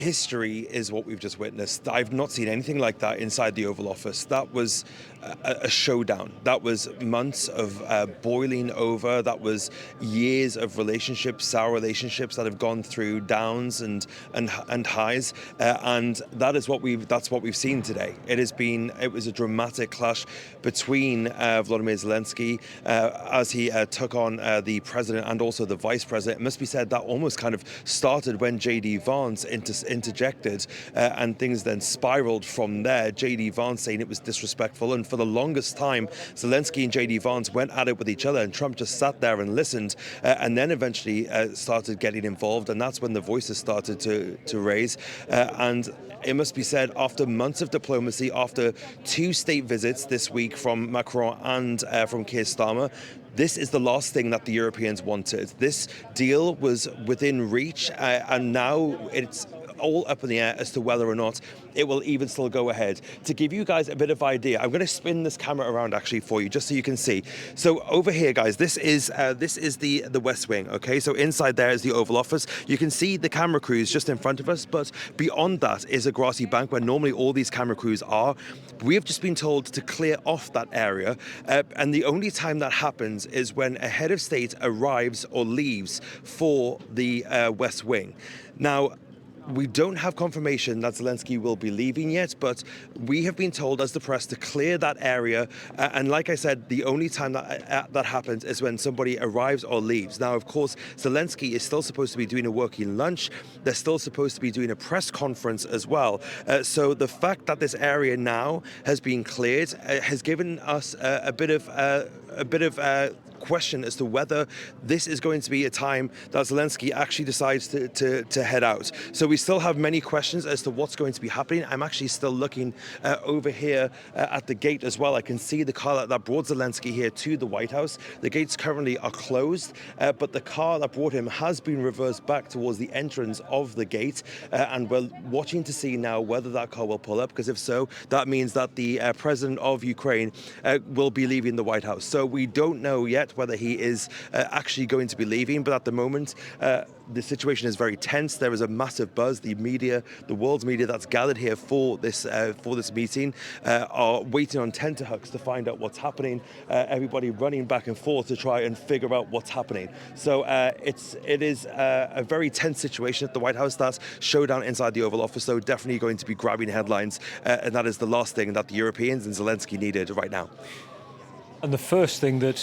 History is what we've just witnessed. I've not seen anything like that inside the Oval Office. That was a showdown. That was months of boiling over. That was years of relationships, sour relationships that have gone through downs and highs. And that's what we've seen today. It was a dramatic clash between Volodymyr Zelensky as he took on the president and also the vice president. It must be said that almost kind of started when J.D. Vance interjected, and things then spiraled from there. J.D. Vance saying it was disrespectful, and for the longest time, Zelensky and J.D. Vance went at it with each other, and Trump just sat there and listened, and then eventually started getting involved, and that's when the voices started to raise. And it must be said, after months of diplomacy, after two state visits this week from Macron and from Keir Starmer, this is the last thing that the Europeans wanted. This deal was within reach, and now it's all up in the air as to whether or not it will even still go ahead. To give you guys a bit of idea, I'm going to spin this camera around actually for you, just so you can see. So over here, guys, this is the West Wing. Okay, so inside there is the Oval Office. You can see the camera crews just in front of us, but beyond that is a grassy bank where normally all these camera crews are. We have just been told to clear off that area, and the only time that happens is when a head of state arrives or leaves for the West Wing. Now, we don't have confirmation that Zelensky will be leaving yet, but we have been told as the press to clear that area. And like I said, the only time that happens is when somebody arrives or leaves. Now, of course, Zelensky is still supposed to be doing a working lunch. They're still supposed to be doing a press conference as well. So the fact that this area now has been cleared has given us a bit of question as to whether this is going to be a time that Zelensky actually decides to head out. So we still have many questions as to what's going to be happening. I'm actually still looking over here at the gate as well. I can see the car that brought Zelensky here to the White House. The gates currently are closed, but the car that brought him has been reversed back towards the entrance of the gate, and we're watching to see now whether that car will pull up, because if so, that means that the president of Ukraine will be leaving the White House. So we don't know yet whether he is actually going to be leaving, but at the moment the situation is very tense. There is a massive buzz. The media, the world's media that's gathered here for this meeting are waiting on tenterhooks to find out what's happening. Everybody running back and forth to try and figure out what's happening. So it is a very tense situation at the White House. That showdown inside the Oval Office, so definitely going to be grabbing headlines, and that is the last thing that the Europeans and Zelensky needed right now. And the first thing that